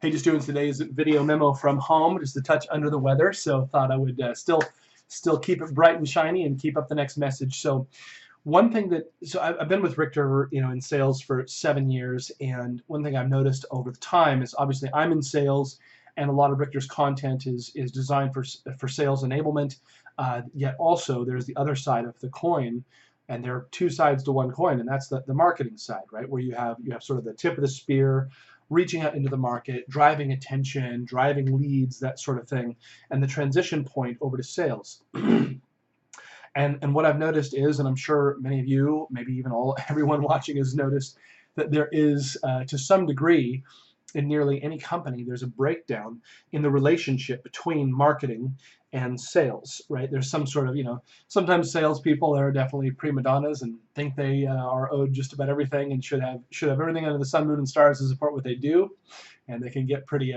Hey, just doing today's video memo from home, just a touch under the weather, so thought I would still keep it bright and shiny and keep up the next message. So one thing I've been with Richter, in sales for 7 years, and one thing I've noticed over the time is obviously I'm in sales, and a lot of Richter's content is designed for sales enablement. Yet also there's the other side of the coin, and there are two sides to one coin, and that's the marketing side, right? Where you have sort of the tip of the spear, reaching out into the market, driving attention, driving leads, that sort of thing, and the transition point over to sales. And what I've noticed is, and I'm sure many of you, maybe even everyone watching has noticed, that there is, to some degree, in nearly any company, there's a breakdown in the relationship between marketing and sales, right? There's some sort of, sometimes salespeople are definitely prima donnas and think they are owed just about everything and should have everything under the sun, moon, and stars to support what they do, and they can get pretty,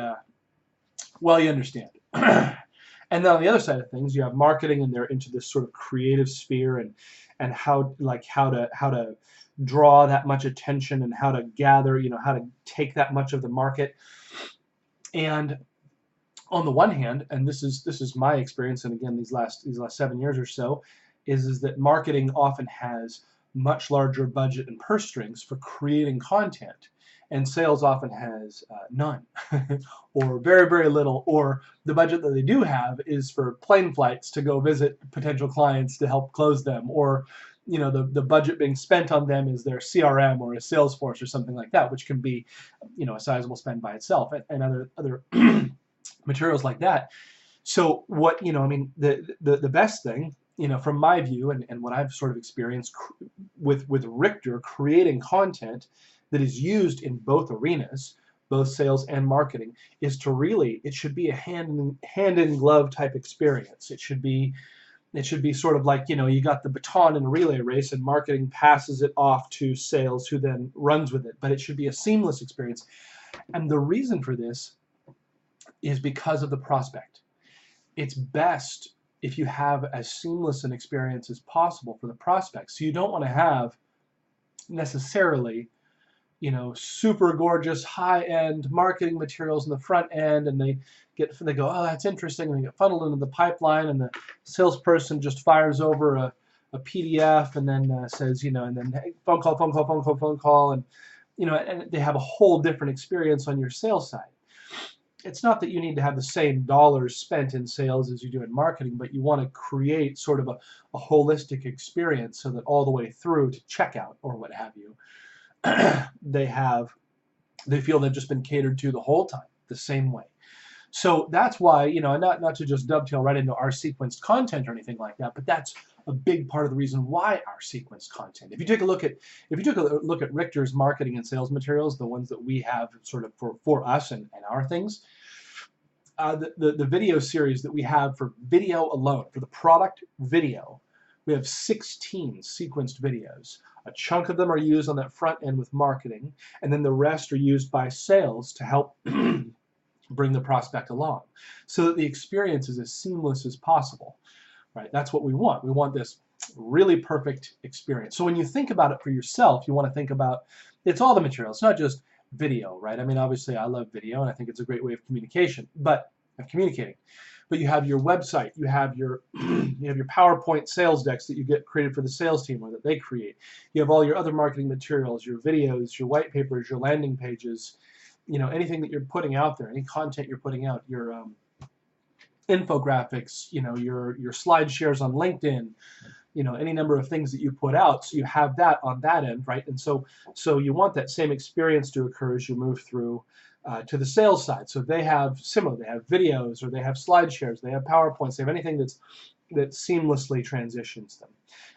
well, you understand. And then on the other side of things, you have marketing, and they're into this sort of creative sphere and how to draw that much attention and how to gather, how to take that much of the market. And on the one hand, and this is my experience, and again these last 7 years or so, is that marketing often has much larger budget and purse strings for creating content, and sales often has none or very, very little, or the budget that they do have is for plane flights to go visit potential clients to help close them, or the budget being spent on them is their CRM or a Salesforce or something like that, which can be a sizable spend by itself, and other materials like that. So what I mean, the best thing, from my view, and what I've sort of experienced with Richter creating content that is used in both arenas, both sales and marketing, is to really, it should be a hand in glove type experience. It should be sort of like, you got the baton in a relay race, and marketing passes it off to sales, who then runs with it. But it should be a seamless experience. And the reason for this is because of the prospect. It's best if you have as seamless an experience as possible for the prospect. So you don't want to have necessarily super gorgeous high-end marketing materials in the front end, and they go, oh, that's interesting, and they get funneled into the pipeline, and the salesperson just fires over a PDF and then says, and then hey, phone call, and and they have a whole different experience on your sales side. It's not that you need to have the same dollars spent in sales as you do in marketing, but you want to create sort of a holistic experience so that all the way through to checkout or what have you, they feel they've just been catered to the whole time the same way. So that's why, not to just dovetail right into our sequenced content or anything like that, but that's a big part of the reason why our sequenced content. If you take a look at Richter's marketing and sales materials, the ones that we have sort of for us and our things, the video series that we have for video alone, for the product video, we have 16 sequenced videos. A chunk of them are used on that front end with marketing, and then the rest are used by sales to help bring the prospect along, so that the experience is as seamless as possible. Right? That's what we want. We want this really perfect experience. So when you think about it for yourself, you want to think about, it's all the material. It's not just video, right? I mean, obviously I love video, and I think it's a great way of communicating. But you have your website, you have your your PowerPoint sales decks that you get created for the sales team, or that they create. You have all your other marketing materials, your videos, your white papers, your landing pages, anything that you're putting out there, any content you're putting out, your infographics, your slide shares on LinkedIn, any number of things that you put out. So you have that on that end, right? And so you want that same experience to occur as you move through to the sales side. So they have similar, they have videos, or they have slide shares, they have PowerPoints, they have anything that seamlessly transitions them.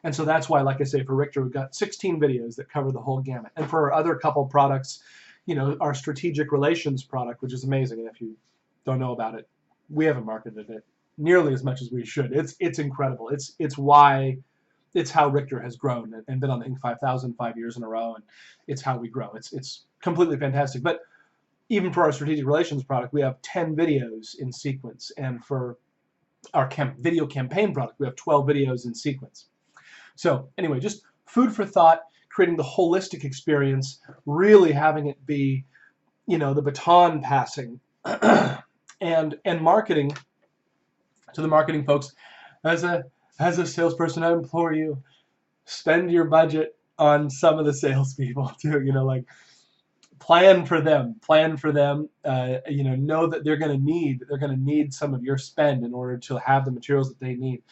And so that's why, like I say, for Richter, we've got 16 videos that cover the whole gamut. And for our other couple products, our strategic relations product, which is amazing, and if you don't know about it, we haven't marketed it nearly as much as we should. It's incredible. It's how Richter has grown and been on the Inc. 5000 5 years in a row, and it's how we grow. It's completely fantastic. But even for our strategic relations product, we have 10 videos in sequence, and for our video campaign product, we have 12 videos in sequence. So anyway, just food for thought, creating the holistic experience, really having it be the baton passing, and marketing, to the marketing folks, as a salesperson, I implore you, spend your budget on some of the salespeople too. Like, plan for them. Know that they're going to need some of your spend in order to have the materials that they need.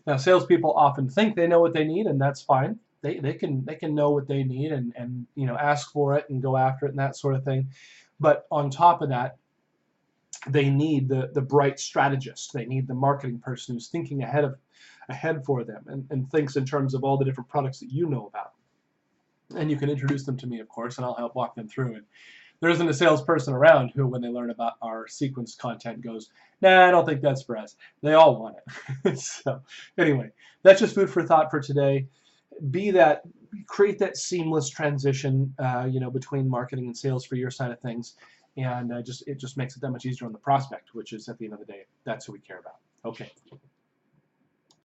Now, salespeople often think they know what they need, and that's fine. They can know what they need and ask for it and go after it and that sort of thing. But on top of that, they need the bright strategist. They need the marketing person who's thinking ahead for them and thinks in terms of all the different products that you know about. And you can introduce them to me, of course, and I'll help walk them through it. There isn't a salesperson around who, when they learn about our sequenced content, goes, "Nah, I don't think that's for us." They all want it. So anyway, that's just food for thought for today. Create that seamless transition, between marketing and sales for your side of things, and it just makes it that much easier on the prospect, which is, at the end of the day, that's who we care about. Okay.